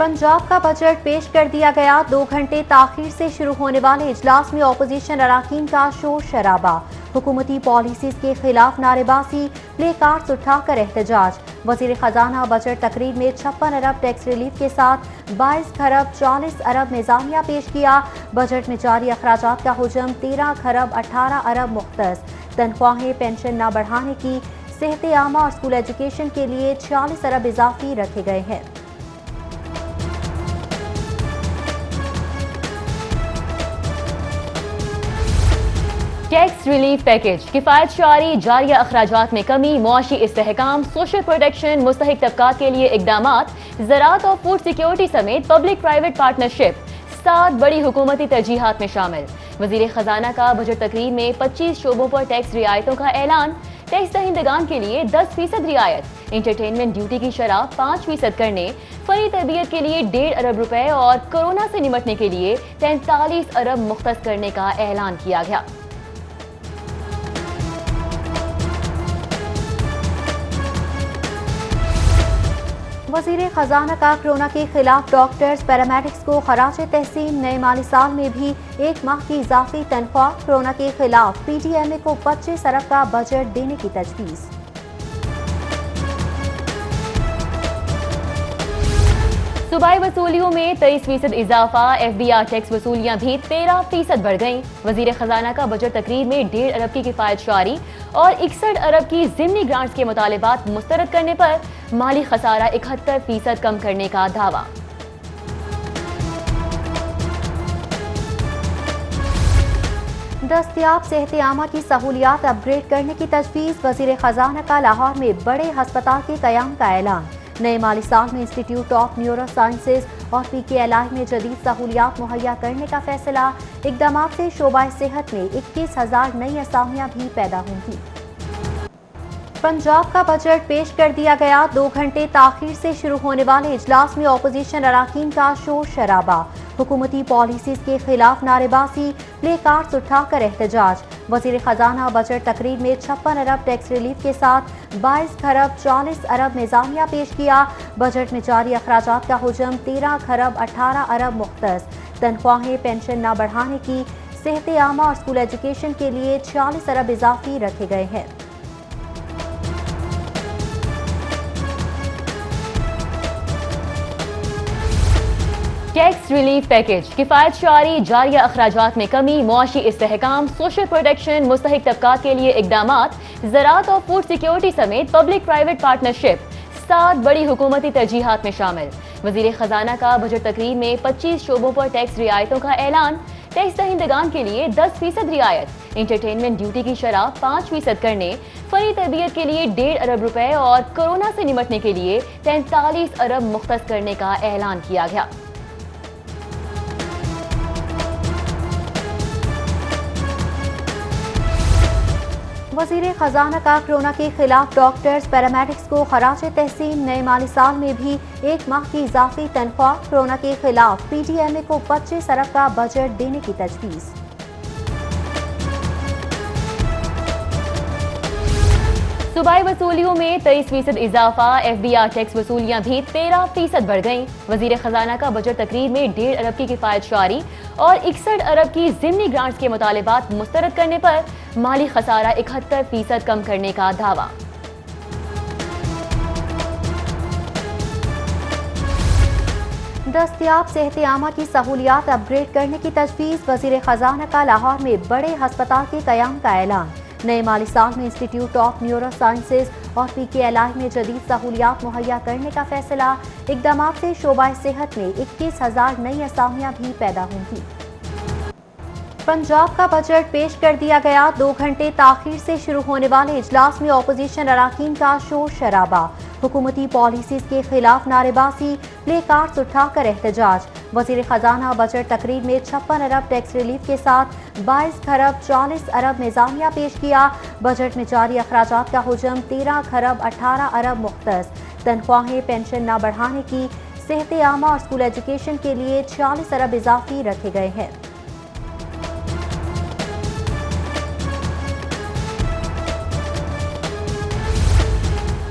पंजाब का बजट पेश कर दिया गया। 2 घंटे ताखीर से शुरू होने वाले इजलास में अपोजिशन अराकीन का शोर शराबा, हुकूमती पॉलिसीज के खिलाफ नारेबाजी, प्ले कार्ड्स उठाकर एहतजाज। वजीर खजाना बजट तकरीर में 56 अरब टैक्स रिलीफ के साथ 22 खरब 40 अरब निजामिया पेश किया। बजट में जारी अखराजात का हुजम 13 खरब 18 अरब मुख्तस। तनख्वाहें पेंशन न बढ़ाने की, सेहत आमा और स्कूल एजुकेशन के लिए 46 अरब इजाफी रखे गए हैं। टैक्स रिलीफ पैकेज, किफायत शारी, जारिया अखराजात में कमी, मुआशी इस्तेहकाम, सोशल प्रोटेक्शन, मुस्तहिक तबकात के लिए इकदामात, ज़राअत और फूड सिक्योरिटी समेत पब्लिक प्राइवेट पार्टनरशिप 7 बड़ी हुकूमती तरजीहात में शामिल। वजीर खजाना का बजट तकरीर में 25 शोबों पर टैक्स रियायतों का ऐलान। टैक्स दहिंदगान के लिए 10% रियायत, इंटरटेनमेंट ड्यूटी की शरह 5% करने, फनी तरबियत के लिए 1.5 अरब रुपए और कोरोना से निमटने के लिए 43 अरब मुख्तस करने का ऐलान किया गया। वज़ीर खजाना का कोरोना के खिलाफ डॉक्टर्स पैरामेडिक्स को खराज तहसीन। नए माली साल में भी 1 माह की इजाफी तनख्वाह। कोरोना के खिलाफ PTMA को 25 अरब का बजट देने की तजवीज़। सूबाई वसूलियों में 23% इजाफा। FBR टैक्स वसूलियां भी 13% बढ़ गईं। वजीर खजाना का बजट तकरीर में 1.5 अरब की किफायत शारी और 61 अरब की ज़िमनी ग्रांट्स के मुतालिबात मुस्तरद करने पर माली खसारा 71% कम करने का दावा। दस्तयाब सेहत आमा की सहूलियात अपग्रेड करने की तजवीज़। वज़ीर खजाना का लाहौर में बड़े हस्पताल के क़याम का ऐलान। नए माली साल में इंस्टीट्यूट ऑफ न्यूरो साइंसेज और PKLI में जदीद सहूलियात मुहैया करने का फैसला। इक़दामात से शोबा सेहत में 21,000 नई असामियाँ भी पैदा होंगी। पंजाब का बजट पेश कर दिया गया। 2 घंटे ताखीर से शुरू होने वाले इजलास में अपोजिशन अराकीन का शोर शराबा, हुकूमती पॉलिसीज के खिलाफ नारेबाजी, प्ले कार्ड्स उठाकर एहतजाज। वजीर खजाना बजट तकरीर में 56 अरब टैक्स रिलीफ के साथ 22 खरब 40 अरब निजामिया पेश किया। बजट में जारी अखराजात का हुजम 13 खरब 18 अरब मुख्तस। तनख्वाहें पेंशन न बढ़ाने की, सेहत आमा और स्कूल एजुकेशन के लिए 46 अरब इजाफी रखे गए हैं। टैक्स रिलीफ पैकेज, किफायत शारी, जारिया अखराजात में कमी, मुआशी इस्तेहकाम, सोशल प्रोटेक्शन, मुस्तहिक तबकात के लिए इकदामात, ज़राअत और फूड सिक्योरिटी समेत पब्लिक प्राइवेट पार्टनरशिप 7 बड़ी हुकूमती तरजीहात में शामिल। वजीर खजाना का बजट तकरीर में 25 शोबों पर टैक्स रियायतों का ऐलान। टैक्स दहिंदगान के लिए 10% रियायत, इंटरटेनमेंट ड्यूटी की शरह 5% करने, फनी तरबियत के लिए 1.5 अरब रुपए और कोरोना से निमटने के लिए 43 अरब मुख्तस करने का ऐलान किया गया। वज़ीर खजाना का कोरोना के खिलाफ डॉक्टर्स पैरामेडिक्स को खराज तहसीन। नए माली साल में भी 1 माह की इजाफी तनख्वाह। कोरोना के खिलाफ PTMA को 25 अरब का बजट देने की तजवीज़। सूबाई वसूलियों में 23% इजाफा। FBR टैक्स वसूलियां भी 13% बढ़ गईं। वजीर खजाना का बजट तकरीर में 1.5 अरब की किफायत शारी और 61 अरब की ज़िमनी ग्रांट्स के मुतालिबात मुस्तरद करने पर माली खसारा 71% कम करने का दावा। दस्तयाब सेहत आमा की सहूलियात अपग्रेड करने की तजवीज़। वज़ीर खजाना का लाहौर में बड़े हस्पताल के क़याम का ऐलान। नए माली साल में इंस्टीट्यूट ऑफ न्यूरो साइंसेज और PKLI में जदीद सहूलियात मुहैया करने का फैसला। इक़दामात से शोबा सेहत में 21,000 नई असामियाँ भी पैदा होंगी। पंजाब का बजट पेश कर दिया गया। 2 घंटे ताखीर से शुरू होने वाले इजलास में अपोजिशन अराकीन का शोर शराबा, हुकूमती पॉलिसीज के खिलाफ नारेबाजी, प्ले कार्ड्स उठाकर एहतजाज। वजीर खजाना बजट तकरीर में 56 अरब टैक्स रिलीफ के साथ 22 खरब 40 अरब निजामिया पेश किया। बजट में जारी अखराजात का हुजम 13 खरब 18 अरब मुख्तस। तनख्वाहें पेंशन न बढ़ाने की, सेहत आमा और स्कूल एजुकेशन के लिए 46 अरब इजाफी रखे गए हैं।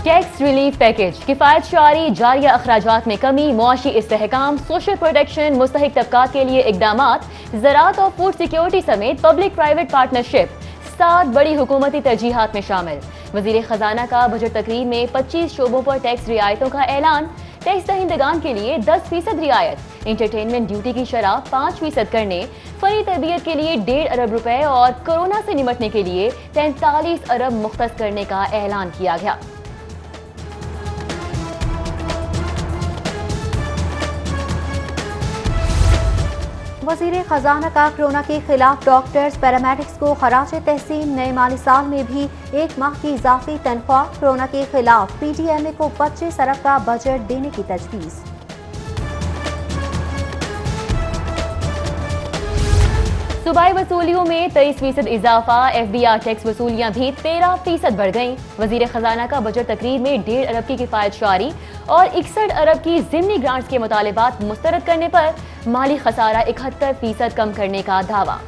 टैक्स रिलीफ पैकेज, किफायत शारी, जारिया अखराजात में कमी, मुआशी इस्तेहकाम, सोशल प्रोटेक्शन, मुस्तहिक तबकात के लिए इकदामात, ज़राअत और फूड सिक्योरिटी समेत पब्लिक प्राइवेट पार्टनरशिप 7 बड़ी हुकूमती तरजीहात में शामिल। वज़ीर ख़जाना का बजट तकरीर में 25 शोबों पर टैक्स रियायतों का ऐलान। टैक्स दहिंदगान के लिए 10% रियायत, इंटरटेनमेंट ड्यूटी की शरह 5% करने, फनी तरबियत के लिए 1.5 अरब रुपए और कोरोना से निपटने के लिए 43 अरब मुख्तस करने का ऐलान किया गया। वज़ीर ख़जाना का कोरोना के खिलाफ डॉक्टर्स पैरामेडिक्स को खराज तहसीन। नए माली साल में भी 1 माह की इजाफी तनख्वाह। कोरोना के खिलाफ PTMA को 25 अरब का बजट देने की तजवीज़। सूबाई वसूलियों में 23% इजाफा। FBR टैक्स वसूलियां भी 13% बढ़ गईं। वज़ीर ख़जाना का बजट तकरीर में 1.5 अरब की किफायत शारी और 61 अरब की ज़िमनी ग्रांट्स के मुतालिबात मुस्तरद करने पर माली खसारा 71% कम करने का दावा।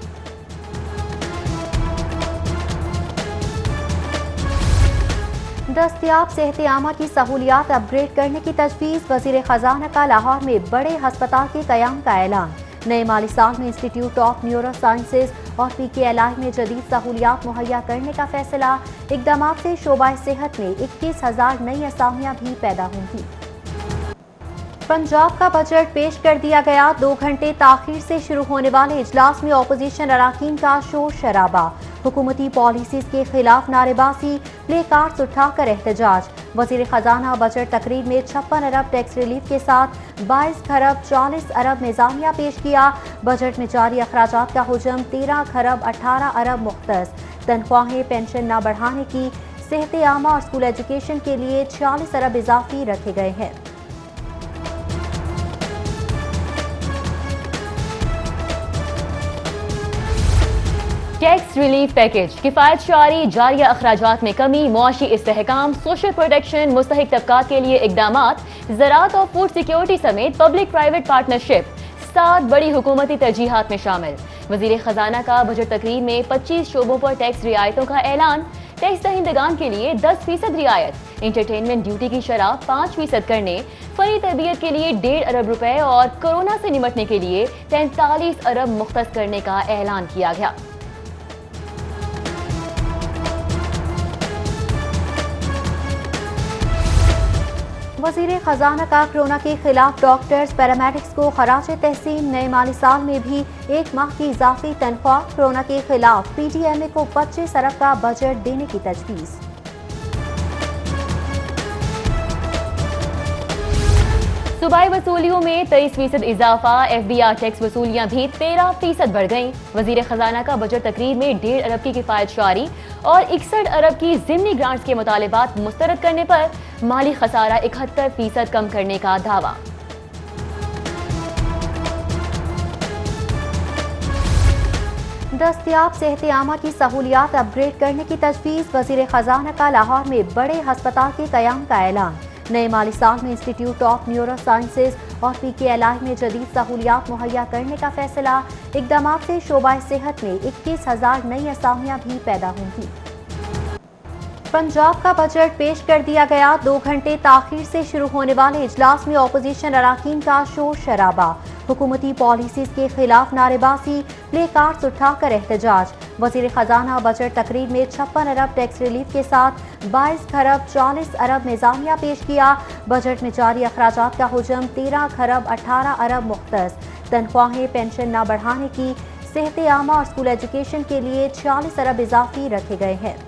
दस्तयाब सेहत आमा की सहूलियात अपग्रेड करने की तजवीज़। वज़ीर ख़जाना का लाहौर में बड़े हस्पताल के क़याम का ऐलान। नए माली साल में इंस्टीट्यूट ऑफ न्यूरो साइंसेज और PKLI में जदीद सहूलियात मुहैया करने का फैसला। इक़दामात से शोबा सेहत में 21,000 नई असामियाँ भी पैदा होंगी। पंजाब का बजट पेश कर दिया गया। 2 घंटे ताखीर से शुरू होने वाले इजलास में अपोजिशन अराकीन का शोर शराबा। हुकूमती पॉलिसीज के खिलाफ नारेबाजी, प्ले कार्ड्स उठाकर एहतजाज। वज़ीर ख़जाना बजट तकरीर में 56 अरब टैक्स रिलीफ के साथ 22 खरब 40 अरब निज़ामिया पेश किया। बजट में जारी अखराजात का हुजम 13 खरब 18 अरब मुख्तस। तनख्वाहें पेंशन न बढ़ाने की, सेहत आमा और स्कूल एजुकेशन के लिए 46 अरब इजाफी रखे गए हैं। टैक्स रिलीफ पैकेज, किफायत शारी, जारिया अखराजात में कमी, मुआशी इस्तेहकाम, सोशल प्रोटेक्शन, मुस्तहिक तबकात के लिए इकदामात, ज़राअत और फूड सिक्योरिटी समेत पब्लिक प्राइवेट पार्टनरशिप 7 बड़ी हुकूमती तरजीहात में शामिल। वज़ीर ख़जाना का बजट तकरीर में 25 शोबों पर टैक्स रियायतों का ऐलान। टैक्स दहिंदगान के लिए 10% रियायत, इंटरटेनमेंट ड्यूटी की शरह 5% करने, फनी तरबियत के लिए 1.5 अरब रुपए और कोरोना से निपटने के लिए 43 अरब मुख्तस करने का ऐलान किया गया। वज़ीर ख़जाना का कोरोना के खिलाफ डॉक्टर्स पैरामेडिक्स को खराज तहसीन। नए माली साल में भी 1 माह की इजाफी तनख्वाह। कोरोना के खिलाफ PTMA को 25 अरब का बजट देने की तजवीज़। सूबाई वसूलियों में 23% इजाफा। FBR टैक्स वसूलियां भी 13% बढ़ गईं। वज़ीर ख़जाना का बजट तकरीर में 1.5 अरब की किफायत शारी और 61 अरब की ज़िमनी ग्रांट्स के मुतालिबात मुस्तरद करने पर माली खसारा 71% कम करने का दावा। दस्तयाब सेहत आमा की सहूलियात अपग्रेड करने की तजवीज़। वज़ीर ख़जाना का लाहौर में बड़े हस्पताल के क़याम का ऐलान। नए माली साल में इंस्टीट्यूट ऑफ न्यूरो साइंसेज और PKLI में जदीद सहूलियात मुहैया करने का फैसला। इक़दामात से शोबा सेहत में 21,000 नई असामियाँ भी पैदा होंगी। पंजाब का बजट पेश कर दिया गया। 2 घंटे ताखीर से शुरू होने वाले इजलास में अपोजिशन अराकीन का शोर शराबा। हुकूमती पॉलिसीज के खिलाफ नारेबाजी, प्ले कार्ड्स उठाकर एहतजाज। वज़ीर ख़जाना बजट तकरीर में 56 अरब टैक्स रिलीफ के साथ 22 खरब 40 अरब निज़ामिया पेश किया। बजट में जारी अखराजात का हुजम 13 खरब 18 अरब मुख्तस। तनख्वाहें पेंशन न बढ़ाने की, सेहत आमा और स्कूल एजुकेशन के लिए 46 अरब इजाफी रखे गए हैं।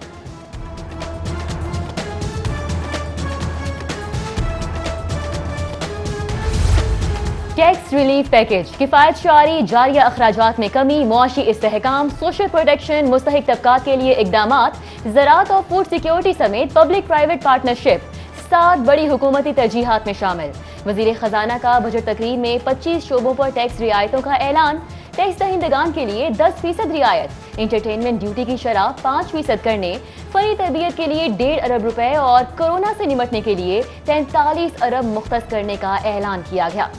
टैक्स रिलीफ पैकेज, किफायत शारी, जारिया अखराजात में कमी, मुआशी इस्तेहकाम, सोशल प्रोटेक्शन, मुस्तहिक तबकात के लिए इकदामात, ज़राअत और फूड सिक्योरिटी समेत पब्लिक प्राइवेट पार्टनरशिप 7 बड़ी हुकूमती तरजीहात में शामिल। वज़ीर ख़जाना का बजट तकरीर में 25 शोबों पर टैक्स रियायतों का ऐलान। टैक्स दहिंदगान के लिए 10% रियायत, इंटरटेनमेंट ड्यूटी की शरह 5% करने, फनी तरबियत के लिए 1.5 अरब रुपए और कोरोना से निपटने के लिए 43 अरब मुख्तस करने का ऐलान किया गया।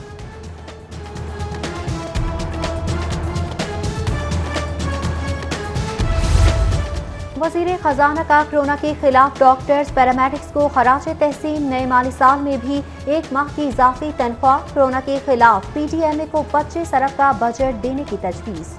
वज़ीर खजाना का कोरोना के खिलाफ डॉक्टर्स पैरामेडिक्स को खराज तहसीन। नए माली साल में भी 1 माह की इजाफी तनख्वाह। कोरोना के खिलाफ PTMA को 25 अरब का बजट देने की तजवीज़।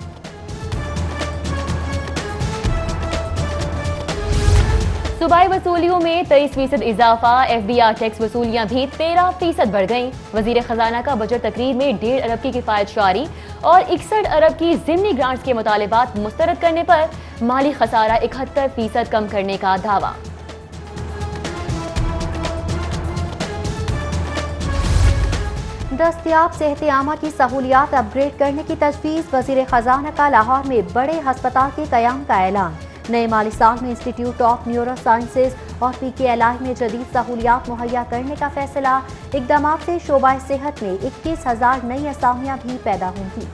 सूबाई वसूलियों में 23% इजाफा। FBR टैक्स वसूलियां भी 13% बढ़ गईं। वजीर खजाना का बजट तकरीर में 1.5 अरब की किफायत शारी और 61 अरब की ज़िमनी ग्रांट्स के मुतालिबात मुस्तरद करने पर माली खसारा 71% कम करने का दावा। दस्तयाब सेहत आमा की सहूलियात अपग्रेड करने की तजवीज़। वज़ीर खजाना का लाहौर में बड़े हस्पताल के क़याम का ऐलान। नए माली साल में इंस्टीट्यूट ऑफ न्यूरो साइंसेज और PKLI में जदीद सहूलियात मुहैया करने का फैसला। इक़दामात से शोबा सेहत में 21,000 नई असामियाँ भी पैदा होंगी।